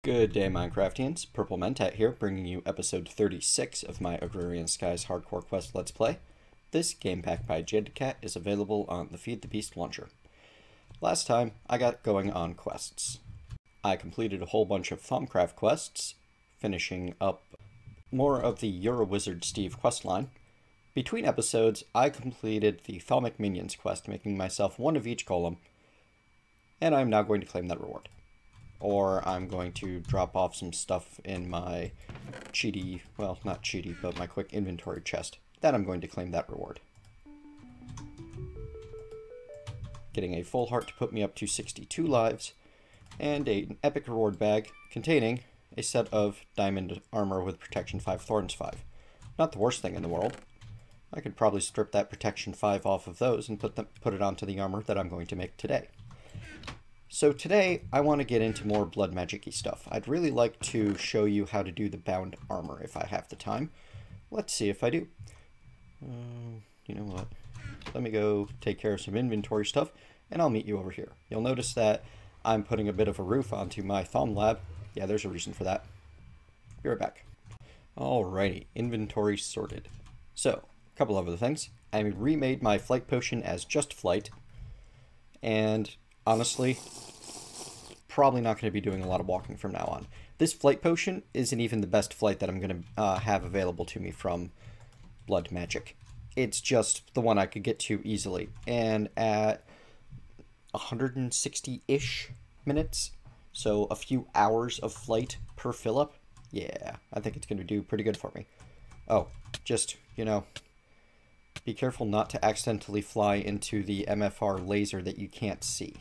Good day, Minecraftians. Purple Mentat here, bringing you episode 36 of my Agrarian Skies Hardcore Quest Let's Play. This game pack by Jadedcat is available on the Feed the Beast launcher. Last time, I got going on quests. I completed a whole bunch of Thaumcraft quests, finishing up more of the You're a Wizard Steve questline. Between episodes, I completed the Thaumic Minions quest, making myself one of each golem, and I'm now going to claim that reward. Or I'm going to drop off some stuff in my cheaty, well, not cheaty, but my quick inventory chest. Then I'm going to claim that reward. Getting a full heart to put me up to 62 lives, and an epic reward bag containing a set of diamond armor with protection 5, thorns 5. Not the worst thing in the world. I could probably strip that protection 5 off of those and put it onto the armor that I'm going to make today. So today, I want to get into more blood magic-y stuff. I'd really like to show you how to do the bound armor if I have the time. Let's see if I do. You know what? Let me go take care of some inventory stuff, and I'll meet you over here. You'll notice that I'm putting a bit of a roof onto my Thaum lab. Yeah, there's a reason for that. Be right back. Alrighty, inventory sorted. So, a couple of other things. I remade my flight potion as just flight, and honestly, probably not going to be doing a lot of walking from now on. This flight potion isn't even the best flight that I'm going to have available to me from blood magic. It's just the one I could get to easily. And at 160-ish minutes, so a few hours of flight per fill-up, yeah, I think it's going to do pretty good for me. Oh, just, you know, be careful not to accidentally fly into the MFR laser that you can't see.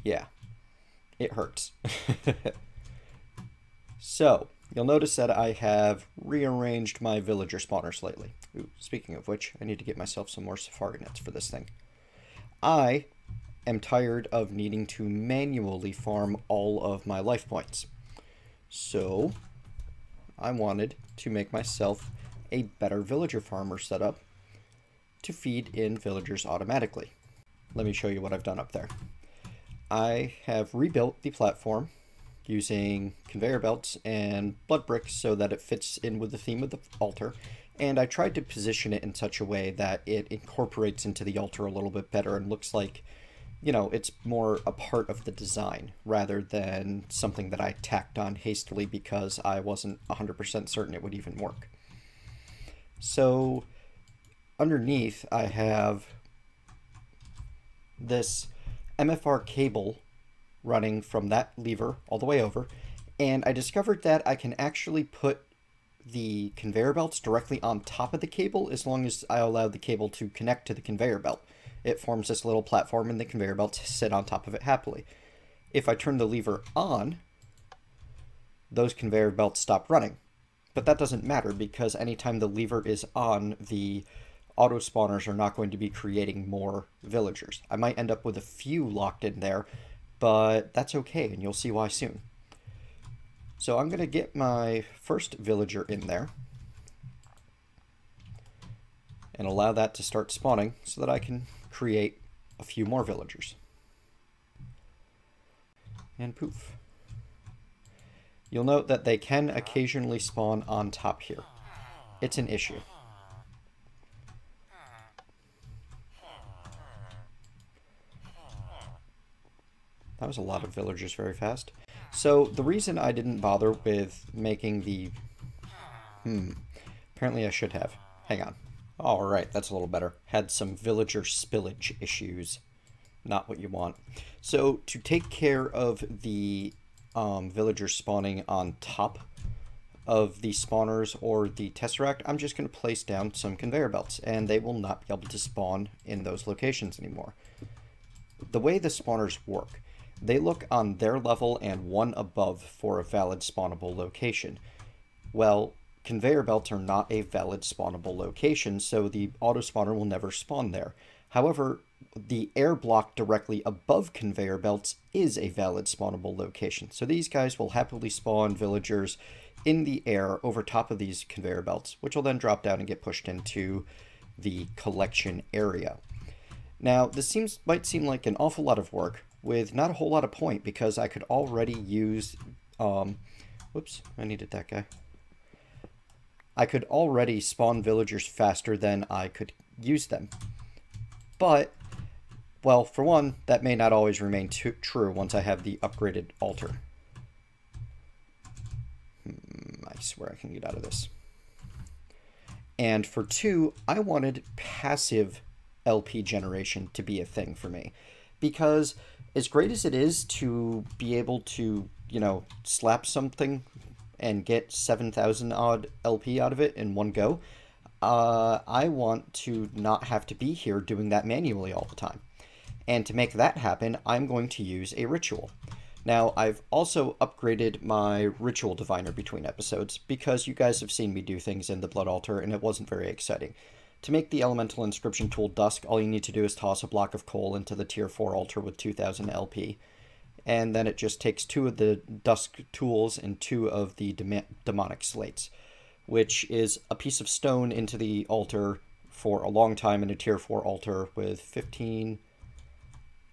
Yeah, it hurts. So, you'll notice that I have rearranged my villager spawner slightly. Ooh, speaking of which, I need to get myself some more safari nets for this thing. I am tired of needing to manually farm all of my life points. So, I wanted to make myself a better villager farmer setup to feed in villagers automatically. Let me show you what I've done up there. I have rebuilt the platform using conveyor belts and blood bricks so that it fits in with the theme of the altar, and I tried to position it in such a way that it incorporates into the altar a little bit better and looks like, you know, it's more a part of the design rather than something that I tacked on hastily because I wasn't 100% certain it would even work. So underneath I have this MFR cable running from that lever all the way over, and I discovered that I can actually put the conveyor belts directly on top of the cable as long as I allow the cable to connect to the conveyor belt. It forms this little platform and the conveyor belts sit on top of it happily. If I turn the lever on, those conveyor belts stop running. But that doesn't matter because anytime the lever is on, the auto spawners are not going to be creating more villagers. I might end up with a few locked in there, but that's okay, and you'll see why soon. So I'm going to get my first villager in there and allow that to start spawning so that I can create a few more villagers. And poof. You'll note that they can occasionally spawn on top here. It's an issue. That was a lot of villagers very fast. So the reason I didn't bother with making the... apparently I should have. Hang on. Alright, that's a little better. Had some villager spillage issues. Not what you want. So to take care of the villagers spawning on top of the spawners or the tesseract, I'm just going to place down some conveyor belts, and they will not be able to spawn in those locations anymore. The way the spawners work, they look on their level and one above for a valid spawnable location. Well, conveyor belts are not a valid spawnable location, so the auto spawner will never spawn there. However, the air block directly above conveyor belts is a valid spawnable location. So these guys will happily spawn villagers in the air over top of these conveyor belts, which will then drop down and get pushed into the collection area. Now, this might seem like an awful lot of work, with not a whole lot of point because I could already use whoops, I needed that guy. I could already spawn villagers faster than I could use them. But, well, for one, that may not always remain true once I have the upgraded altar. I swear I can get out of this. And for two, I wanted passive LP generation to be a thing for me. Because as great as it is to be able to, you know, slap something and get 7,000 odd LP out of it in one go, I want to not have to be here doing that manually all the time. And to make that happen, I'm going to use a ritual. Now, I've also upgraded my ritual diviner between episodes because you guys have seen me do things in the blood altar and it wasn't very exciting. To make the elemental inscription tool dusk, all you need to do is toss a block of coal into the tier 4 altar with 2000 LP. And then it just takes 2 of the dusk tools and 2 of the demonic slates, which is a piece of stone into the altar for a long time in a tier 4 altar with 15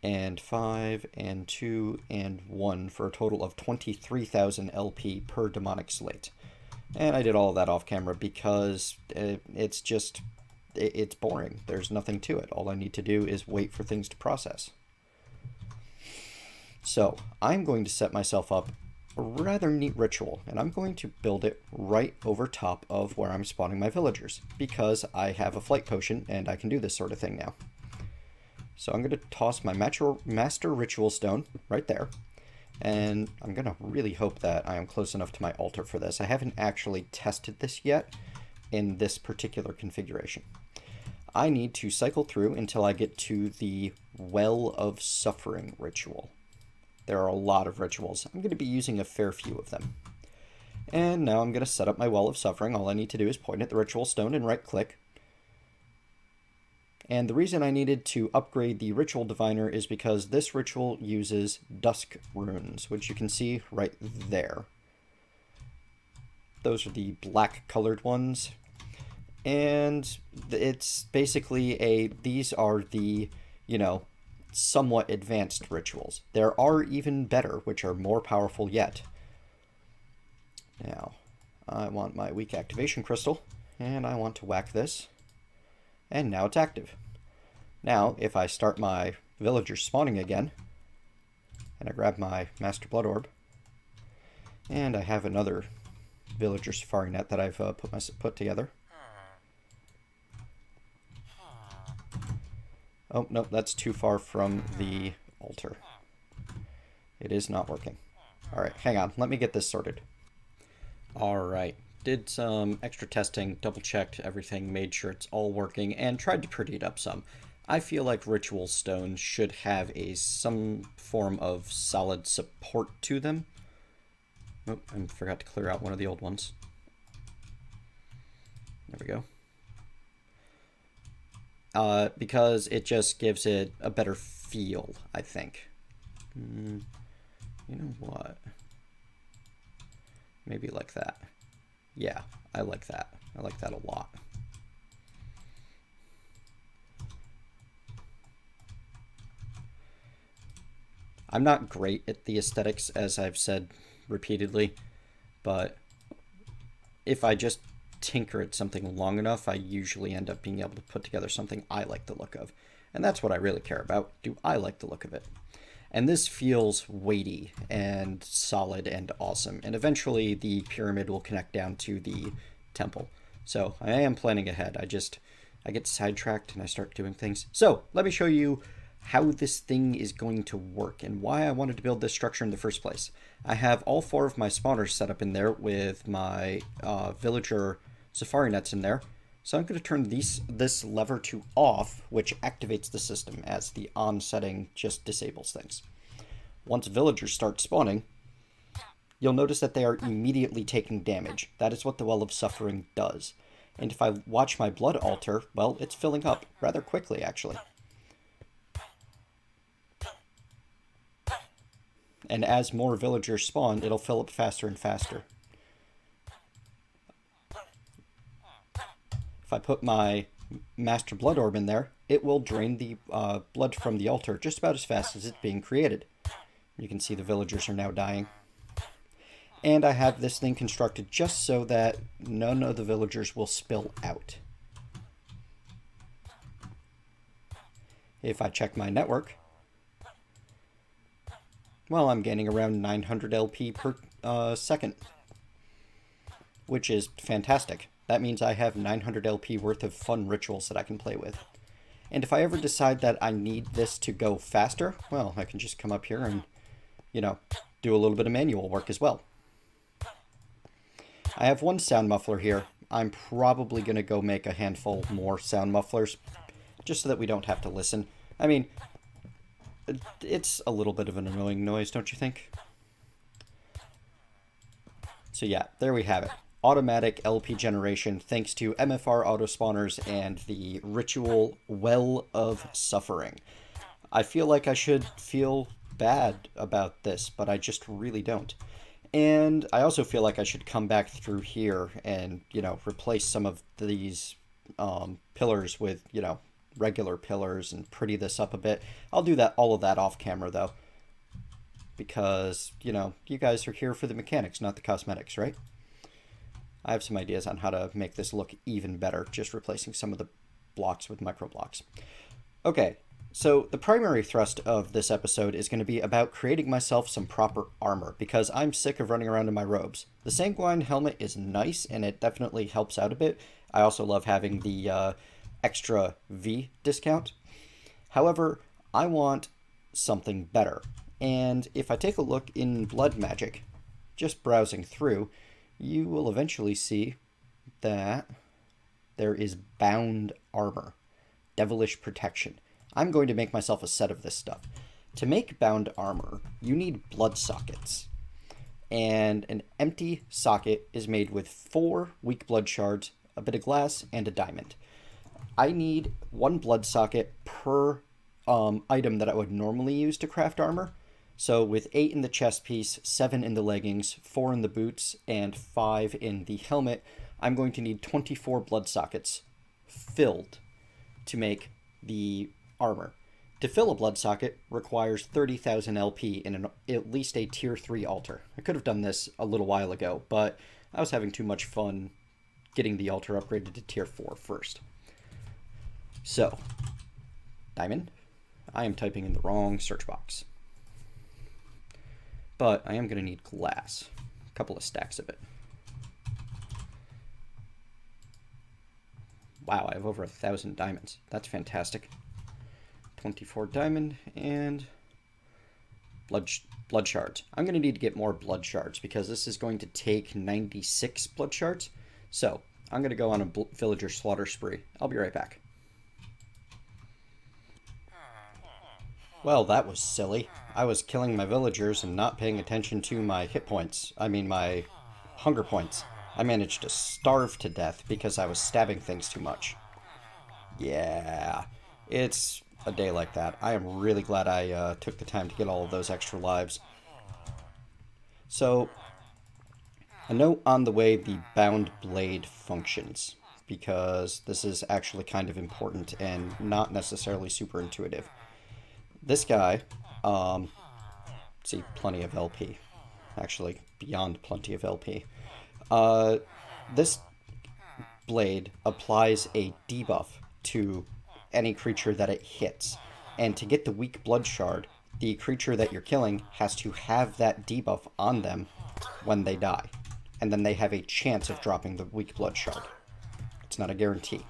and 5 and 2 and 1 for a total of 23,000 LP per demonic slate. And I did all of that off camera because it's boring. There's nothing to it. All I need to do is wait for things to process. So I'm going to set myself up a rather neat ritual, and I'm going to build it right over top of where I'm spawning my villagers because I have a flight potion and I can do this sort of thing now. So I'm going to toss my master ritual stone right there, and I'm going to really hope that I am close enough to my altar for this. I haven't actually tested this yet in this particular configuration. I need to cycle through until I get to the Well of Suffering ritual. There are a lot of rituals. I'm going to be using a fair few of them. And now I'm going to set up my Well of Suffering. All I need to do is point at the ritual stone and right click. And the reason I needed to upgrade the ritual diviner is because this ritual uses dusk runes, which you can see right there. Those are the black colored ones. And it's basically these are the, you know, somewhat advanced rituals. There are even better, which are more powerful yet. Now, I want my weak activation crystal, and I want to whack this, and now it's active. Now, if I start my villagers spawning again, and I grab my Master Blood Orb, and I have another villager safari net that I've put together. Oh, no, that's too far from the altar. It is not working. Alright, hang on. Let me get this sorted. Alright, did some extra testing, double-checked everything, made sure it's all working, and tried to pretty it up some. I feel like ritual stones should have some form of solid support to them. Oh, I forgot to clear out one of the old ones. There we go. Because it just gives it a better feel, I think. You know what? Maybe like that. Yeah, I like that. I like that a lot. I'm not great at the aesthetics, as I've said repeatedly, but if I just tinker at something long enough, I usually end up being able to put together something I like the look of. And that's what I really care about. Do I like the look of it? And this feels weighty and solid and awesome. And eventually the pyramid will connect down to the temple. So I am planning ahead. I get sidetracked and I start doing things. So let me show you how this thing is going to work and why I wanted to build this structure in the first place. I have all 4 of my spawners set up in there with my villager safari nets in there. So I'm going to turn this lever to off, which activates the system, as the on setting just disables things. Once villagers start spawning, you'll notice that they are immediately taking damage. That is what the Well of Suffering does. And if I watch my blood altar, well, it's filling up rather quickly, actually. And as more villagers spawn, it'll fill up faster and faster. If I put my Master Blood Orb in there, it will drain the blood from the altar just about as fast as it's being created. You can see the villagers are now dying. And I have this thing constructed just so that none of the villagers will spill out. If I check my network, well, I'm gaining around 900 LP per second, which is fantastic. That means I have 900 LP worth of fun rituals that I can play with. And if I ever decide that I need this to go faster, well, I can just come up here and, you know, do a little bit of manual work as well. I have one sound muffler here. I'm probably going to go make a handful more sound mufflers, just so that we don't have to listen. I mean, it's a little bit of an annoying noise, don't you think? So yeah, there we have it. Automatic LP generation thanks to MFR autospawners and the ritual Well of Suffering. I feel like I should feel bad about this, but I just really don't. And I also feel like I should come back through here and, you know, replace some of these pillars with, you know, regular pillars and pretty this up a bit. I'll do that, all of that off camera though, because, you know, you guys are here for the mechanics, not the cosmetics, right? I have some ideas on how to make this look even better, just replacing some of the blocks with micro blocks. Okay, so the primary thrust of this episode is going to be about creating myself some proper armor, because I'm sick of running around in my robes. The Sanguine helmet is nice, and it definitely helps out a bit. I also love having the extra V discount. However, I want something better. And if I take a look in Blood Magic, just browsing through, you will eventually see that there is bound armor, devilish protection. I'm going to make myself a set of this stuff. To make bound armor, you need blood sockets. And an empty socket is made with 4 weak blood shards, a bit of glass, and a diamond. I need 1 blood socket per item that I would normally use to craft armor. So with 8 in the chest piece, 7 in the leggings, 4 in the boots, and 5 in the helmet, I'm going to need 24 blood sockets filled to make the armor. To fill a blood socket requires 30,000 LP in at least a tier 3 altar. I could have done this a little while ago, but I was having too much fun getting the altar upgraded to tier 4 first. So, diamond. I am typing in the wrong search box. But I am going to need glass. A couple of stacks of it. Wow, I have over 1,000 diamonds. That's fantastic. 24 diamond and blood shards. I'm going to need to get more blood shards because this is going to take 96 blood shards. So I'm going to go on a villager slaughter spree. I'll be right back. Well, that was silly. I was killing my villagers and not paying attention to my hit points. I mean, my hunger points. I managed to starve to death because I was stabbing things too much. Yeah, it's a day like that. I am really glad I took the time to get all of those extra lives. So, a note on the way the bound blade functions, because this is actually kind of important and not necessarily super intuitive. This guy, see, plenty of LP. Actually, beyond plenty of LP. This blade applies a debuff to any creature that it hits. And to get the weak blood shard, the creature that you're killing has to have that debuff on them when they die. And then they have a chance of dropping the weak blood shard. It's not a guarantee.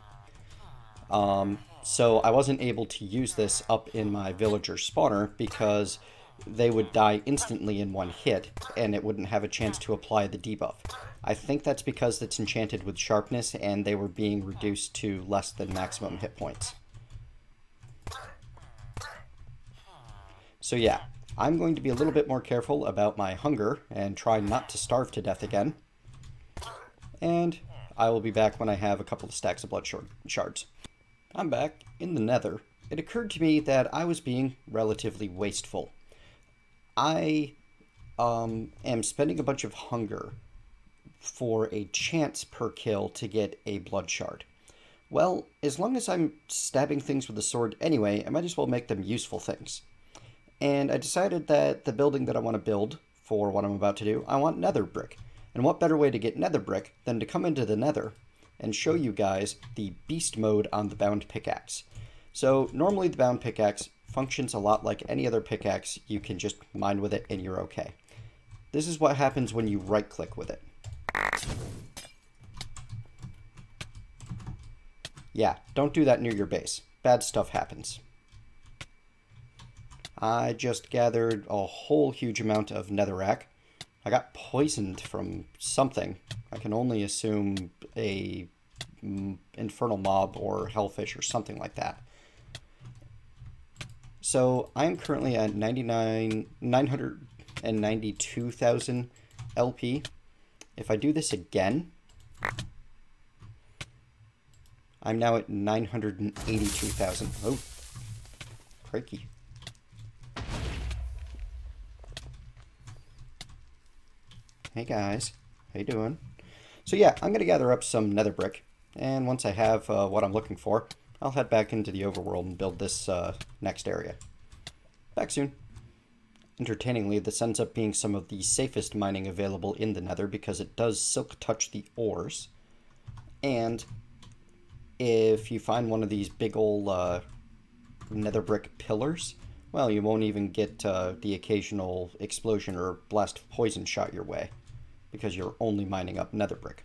So I wasn't able to use this up in my villager spawner because they would die instantly in one hit, and it wouldn't have a chance to apply the debuff. I think that's because it's enchanted with sharpness, and they were being reduced to less than maximum hit points. So yeah, I'm going to be a little bit more careful about my hunger, and try not to starve to death again. And I will be back when I have a couple of stacks of blood shards. I'm back in the Nether. It occurred to me that I was being relatively wasteful. I am spending a bunch of hunger for a chance per kill to get a blood shard. Well, as long as I'm stabbing things with a sword anyway, I might as well make them useful things. And I decided that the building that I want to build for what I'm about to do. I want nether brick. And what better way to get nether brick than to come into the nether and show you guys the beast mode on the bound pickaxe. So normally the bound pickaxe functions a lot like any other pickaxe. You can just mine with it and you're okay. This is what happens when you right click with it. Yeah, don't do that near your base. Bad stuff happens. I just gathered a whole huge amount of netherrack. I got poisoned from something. I can only assume a infernal mob or hellfish or something like that. So I'm currently at 992,000 LP. If I do this again, I'm now at 982,000. Oh, crikey. Hey guys, how you doing? So yeah, I'm going to gather up some nether brick, and once I have what I'm looking for, I'll head back into the overworld and build this next area. Back soon. Entertainingly, this ends up being some of the safest mining available in the nether because it does silk touch the ores, and if you find one of these big ol' nether brick pillars, well, you won't even get the occasional explosion or blast of poison shot your way, because you're only mining up nether brick.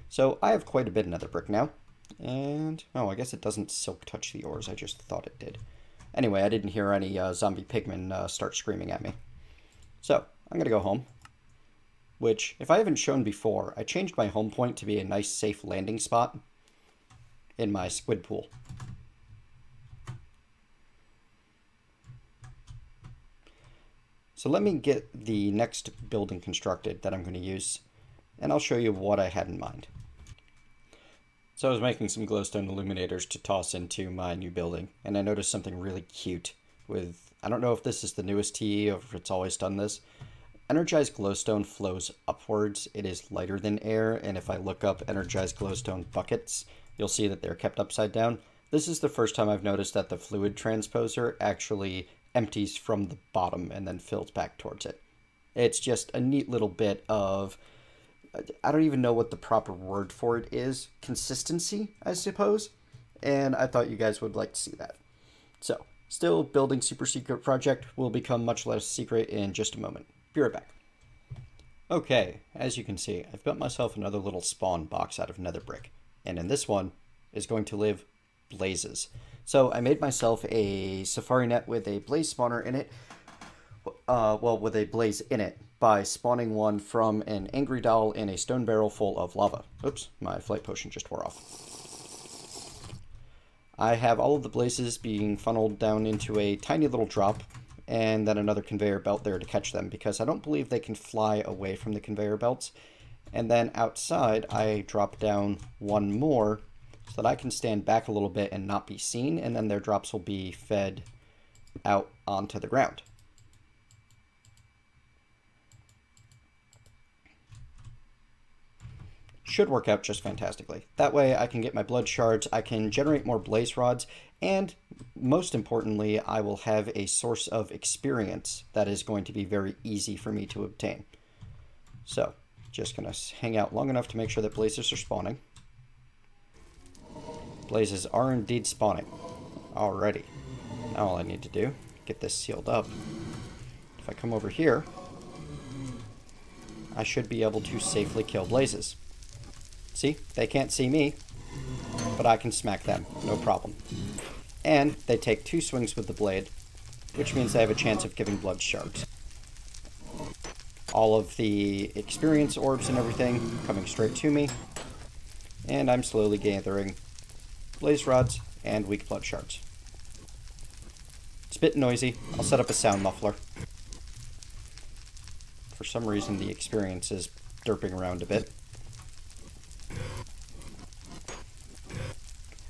So I have quite a bit of nether brick now, and oh, I guess it doesn't silk touch the ores. I just thought it did. Anyway, I didn't hear any zombie pigmen start screaming at me. So I'm gonna go home, which, if I haven't shown before, I changed my home point to be a nice safe landing spot in my squid pool. So let me get the next building constructed that I'm going to use, and I'll show you what I had in mind. So I was making some glowstone illuminators to toss into my new building, and I noticed something really cute with, I don't know if this is the newest TE or if it's always done this. Energized glowstone flows upwards. It is lighter than air, and if I look up energized glowstone buckets, you'll see that they're kept upside down. This is the first time I've noticed that the fluid transposer actually empties from the bottom and then fills back towards it. It's just a neat little bit of, I don't even know what the proper word for it is, consistency, I suppose, and I thought you guys would like to see that. So, still building super secret project will become much less secret in just a moment. Be right back. Okay, as you can see, I've built myself another little spawn box out of nether brick, and in this one is going to live blazes. So I made myself a safari net with a blaze spawner in it, well, with a blaze in it, by spawning one from an angry doll in a stone barrel full of lava. Oops, my flight potion just wore off. I have all of the blazes being funneled down into a tiny little drop, and then another conveyor belt there to catch them, because I don't believe they can fly away from the conveyor belts. And then outside, I drop down one more, so that I can stand back a little bit and not be seen, and then their drops will be fed out onto the ground. Should work out just fantastically. That way I can get my blood shards, I can generate more blaze rods, and most importantly, I will have a source of experience that is going to be very easy for me to obtain. So, just gonna hang out long enough to make sure that blazes are spawning. Blazes are indeed spawning. Alrighty. Now all I need to do, get this sealed up. If I come over here, I should be able to safely kill blazes. See, they can't see me, but I can smack them, no problem. And they take 2 swings with the blade, which means they have a chance of giving blood shards. All of the experience orbs and everything coming straight to me, and I'm slowly gathering blaze rods and weak blood shards. It's a bit noisy. I'll set up a sound muffler. For some reason the experience is derping around a bit.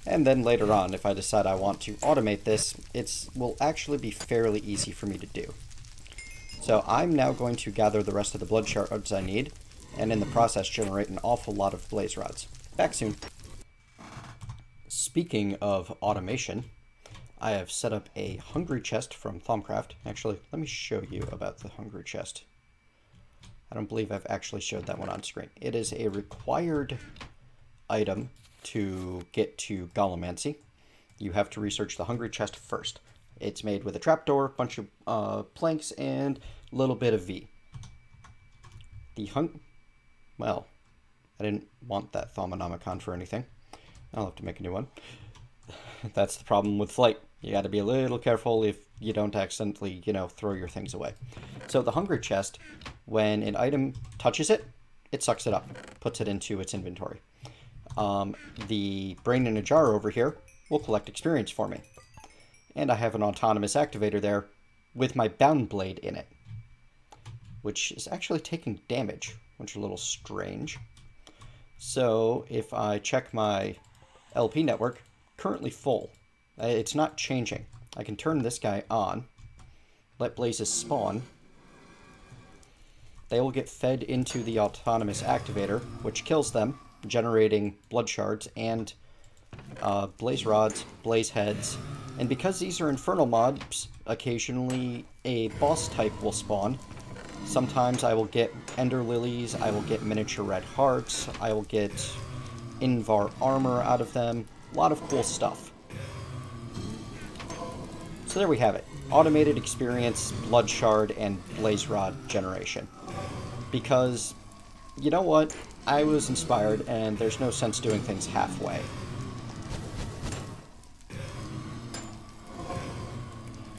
And then later on, if I decide I want to automate this, it will actually be fairly easy for me to do. So I'm now going to gather the rest of the blood shards I need, and in the process generate an awful lot of blaze rods. Back soon. Speaking of automation, I have set up a hungry chest from Thaumcraft. Actually, let me show you about the hungry chest. I don't believe I've actually showed that one on screen. It is a required item to get to Golemancy. You have to research the Hungry Chest first. It's made with a trapdoor, bunch of planks, and a little bit of V. Well, I didn't want that Thaumonomicon for anything. I'll have to make a new one. That's the problem with flight. You got to be a little careful if you don't accidentally, throw your things away. So the Hungry Chest, when an item touches it, it sucks it up, puts it into its inventory. The Brain in a Jar over here will collect experience for me. And I have an autonomous activator there with my Bound Blade in it, which is actually taking damage, which is a little strange. So if I check my LP network, currently full. It's not changing. I can turn this guy on, let blazes spawn. They will get fed into the autonomous activator, which kills them, generating blood shards and blaze rods, blaze heads. And because these are infernal mobs, occasionally a boss type will spawn. Sometimes I will get ender lilies, I will get miniature red hearts, I will get Invar armor out of them. A lot of cool stuff. So there we have it. Automated experience, blood shard, and blaze rod generation. Because, you know what? I was inspired, and there's no sense doing things halfway.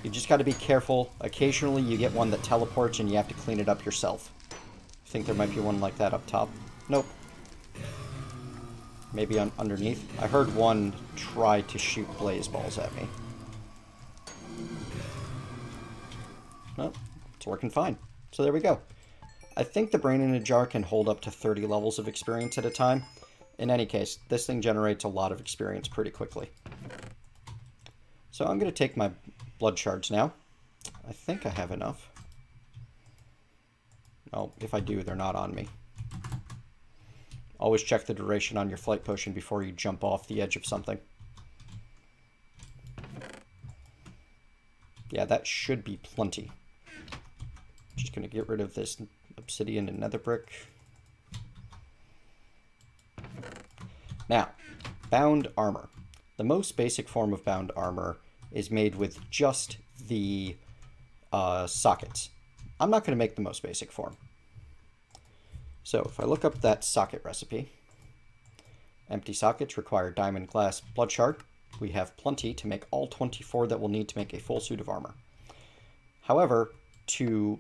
You just got to be careful. Occasionally you get one that teleports and you have to clean it up yourself. I think there might be one like that up top. Nope. Maybe underneath. I heard one try to shoot blaze balls at me. Well, it's working fine. So there we go. I think the Brain in a Jar can hold up to 30 levels of experience at a time. In any case, this thing generates a lot of experience pretty quickly. So I'm going to take my blood shards now. I think I have enough. Oh, if I do, they're not on me. Always check the duration on your flight potion before you jump off the edge of something. Yeah, that should be plenty. Just going to get rid of this obsidian and nether brick. Now, bound armor. The most basic form of bound armor is made with just the sockets. I'm not going to make the most basic form. So if I look up that socket recipe, empty sockets require diamond, glass, blood shard. We have plenty to make all 24 that we'll need to make a full suit of armor. However, to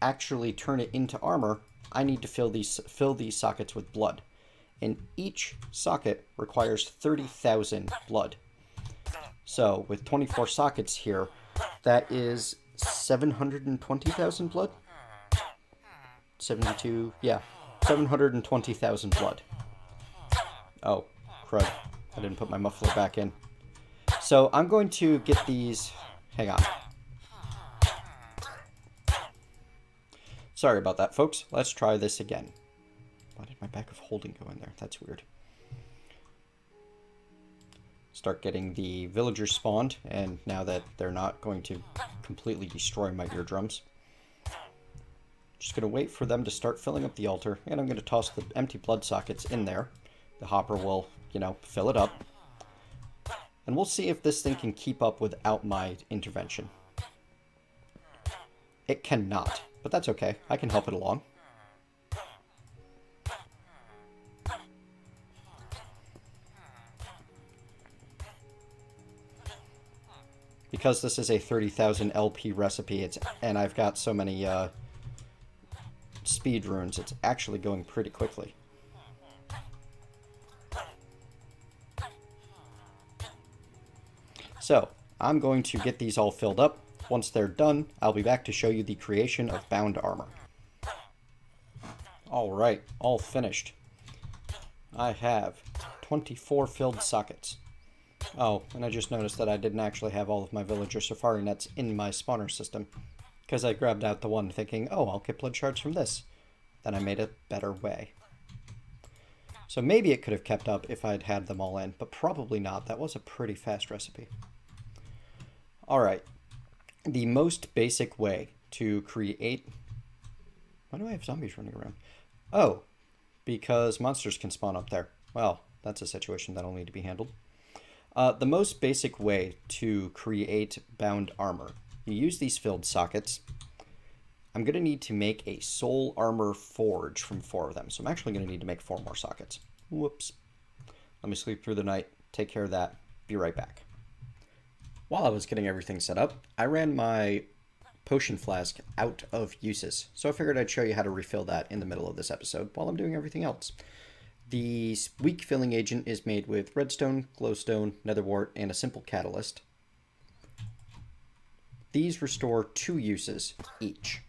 actually turn it into armor, I need to fill these sockets with blood. And each socket requires 30,000 blood. So with 24 sockets here, that is 720,000 blood? 72, yeah, 720,000 blood. Oh, crud. I didn't put my muffler back in. So I'm going to get these... Hang on. Sorry about that, folks. Let's try this again. Why did my bag of holding go in there? That's weird. Start getting the villagers spawned, and now that they're not going to completely destroy my eardrums. Just going to wait for them to start filling up the altar, and I'm going to toss the empty blood sockets in there. The hopper will, fill it up. And we'll see if this thing can keep up without my intervention. It cannot, but that's okay. I can help it along. Because this is a 30,000 LP recipe, and I've got so many speed runes, it's actually going pretty quickly. So, I'm going to get these all filled up. Once they're done, I'll be back to show you the creation of bound armor. Alright, all finished. I have 24 filled sockets. Oh, and I just noticed that I didn't actually have all of my villager safari nets in my spawner system, because I grabbed out the one thinking, oh, I'll get blood shards from this. Then I made a better way. So maybe it could have kept up if I'd had them all in, but probably not. That was a pretty fast recipe. Alright, the most basic way to create... Why do I have zombies running around? Oh, because monsters can spawn up there. Well, that's a situation that'll need to be handled. The most basic way to create bound armor. You use these filled sockets. I'm going to need to make a soul armor forge from 4 of them. So I'm actually going to need to make 4 more sockets. Whoops. Let me sleep through the night, take care of that, be right back. While I was getting everything set up, I ran my potion flask out of uses. So I figured I'd show you how to refill that in the middle of this episode while I'm doing everything else. The weak filling agent is made with redstone, glowstone, nether wart, and a simple catalyst. These restore 2 uses each.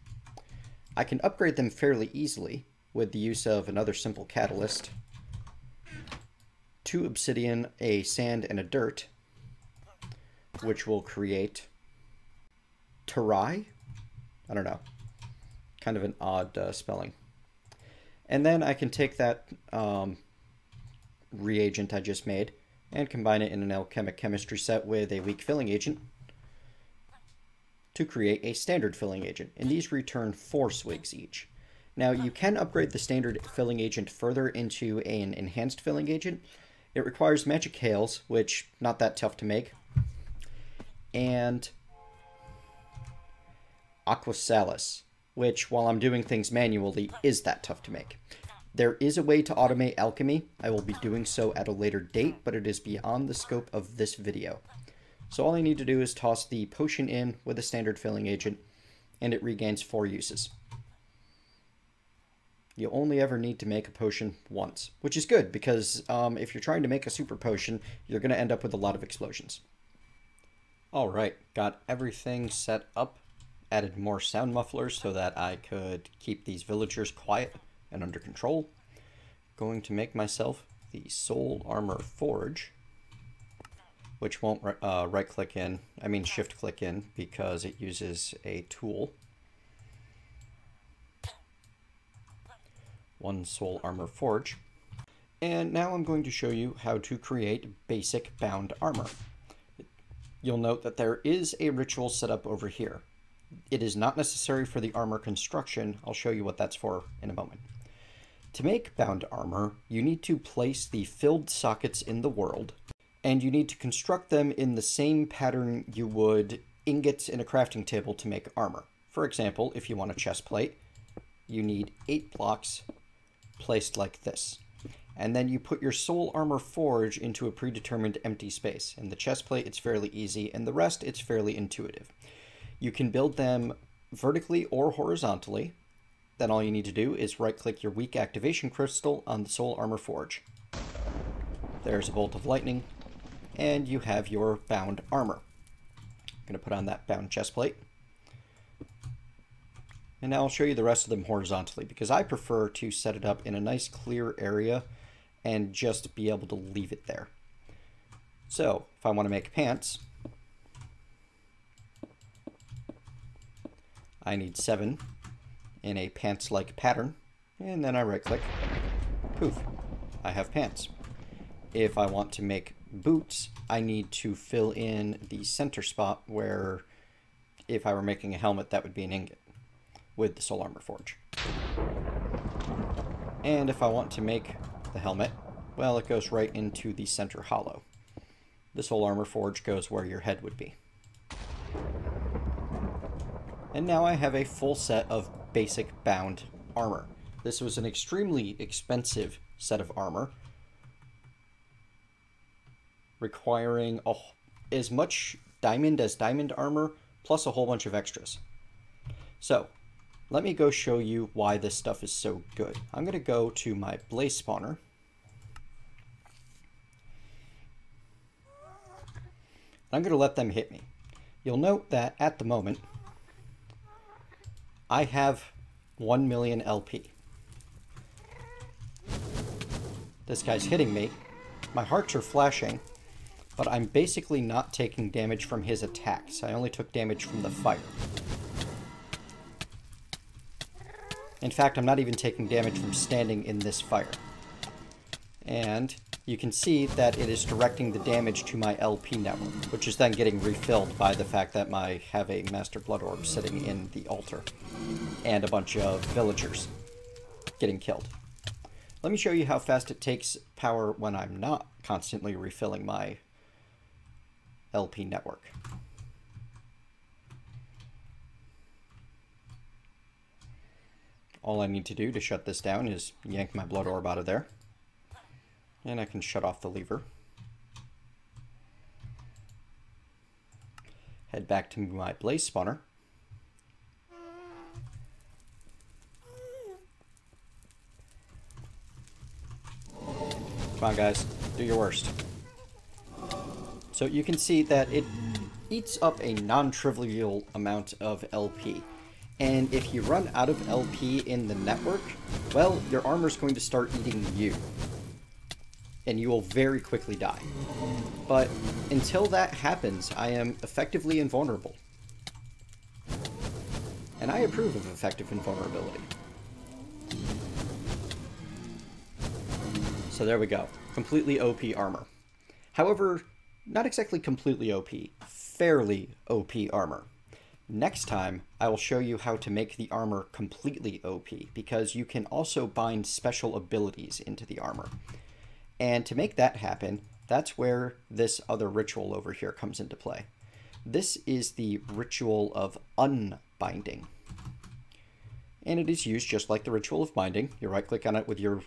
I can upgrade them fairly easily with the use of another simple catalyst, 2 obsidian, a sand, and a dirt, which will create Terai? I don't know. Kind of an odd spelling. And then I can take that reagent I just made and combine it in an alchemic chemistry set with a weak filling agent to create a standard filling agent, and these return 4 swigs each. Now you can upgrade the standard filling agent further into an enhanced filling agent. It requires magic hails, which not that tough to make, and aquasalis, which while I'm doing things manually is that tough to make. There is a way to automate alchemy. I will be doing so at a later date, but it is beyond the scope of this video. So all I need to do is toss the potion in with a standard filling agent, and it regains 4 uses. You only ever need to make a potion once, which is good, because if you're trying to make a super potion, you're going to end up with a lot of explosions. Alright, got everything set up, added more sound mufflers so that I could keep these villagers quiet and under control. Going to make myself the soul armor forge, which won't right-click in, I mean shift-click in, because it uses a tool. 1 soul armor forge. And now I'm going to show you how to create basic bound armor. You'll note that there is a ritual set up over here. It is not necessary for the armor construction. I'll show you what that's for in a moment. To make bound armor, you need to place the filled sockets in the world, and you need to construct them in the same pattern you would ingots in a crafting table to make armor. For example, if you want a chest plate, you need 8 blocks placed like this. And then you put your soul armor forge into a predetermined empty space. In the chest plate, it's fairly easy, and the rest, it's fairly intuitive. You can build them vertically or horizontally. Then all you need to do is right-click your weak activation crystal on the soul armor forge. There's a bolt of lightning, and you have your bound armor. I'm going to put on that bound chest plate. And now I'll show you the rest of them horizontally, because I prefer to set it up in a nice clear area and just be able to leave it there. So if I want to make pants, I need 7 in a pants-like pattern, and then I right-click, poof, I have pants. If I want to make boots, I need to fill in the center spot where, if I were making a helmet, that would be an ingot with the soul armor forge. And if I want to make the helmet, well, it goes right into the center hollow. The soul armor forge goes where your head would be. And now I have a full set of basic bound armor. This was an extremely expensive set of armor, requiring as much diamond as diamond armor, plus a whole bunch of extras. So, let me go show you why this stuff is so good. I'm going to go to my blaze spawner. I'm going to let them hit me. You'll note that at the moment, I have 1 million LP. This guy's hitting me. My hearts are flashing, but I'm basically not taking damage from his attacks. I only took damage from the fire. In fact, I'm not even taking damage from standing in this fire. And you can see that it is directing the damage to my LP network, which is then getting refilled by the fact that I have a Master Blood Orb sitting in the altar, and a bunch of villagers getting killed. Let me show you how fast it takes power when I'm not constantly refilling my LP network. All I need to do to shut this down is yank my blood orb out of there. And I can shut off the lever. Head back to my blaze spawner. Come on guys, do your worst. So you can see that it eats up a non-trivial amount of LP. And if you run out of LP in the network, well, your armor's going to start eating you. And you will very quickly die. But until that happens, I am effectively invulnerable. And I approve of effective invulnerability. So there we go. Completely OP armor. However, not exactly completely OP. Fairly OP armor. Next time, I will show you how to make the armor completely OP, because you can also bind special abilities into the armor. And to make that happen, that's where this other ritual over here comes into play. This is the ritual of unbinding. And it is used just like the ritual of binding. You right-click on it with your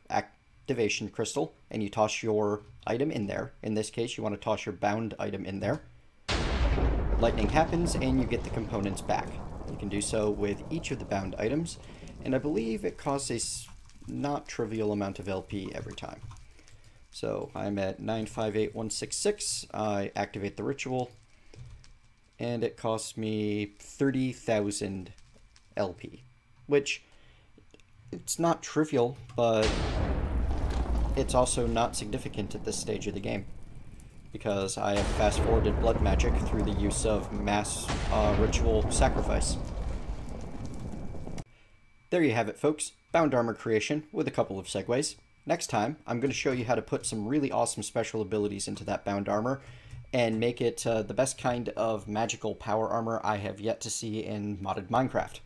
activation crystal, and you toss your item in there. In this case, you want to toss your bound item in there. Lightning happens, and you get the components back. You can do so with each of the bound items, and I believe it costs a not trivial amount of LP every time. So I'm at 958166. I activate the ritual, and it costs me 30,000 LP, which it's not trivial, but it's also not significant at this stage of the game, because I have fast-forwarded blood magic through the use of mass ritual sacrifice. There you have it, folks. Bound armor creation with a couple of segues. Next time, I'm going to show you how to put some really awesome special abilities into that bound armor and make it the best kind of magical power armor I have yet to see in modded Minecraft.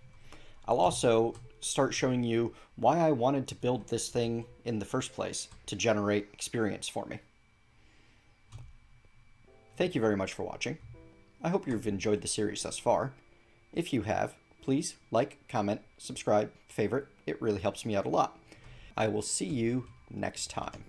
I'll also start showing you why I wanted to build this thing in the first place, to generate experience for me. Thank you very much for watching. I hope you've enjoyed the series thus far. If you have, please like, comment, subscribe, favorite. It really helps me out a lot. I will see you next time.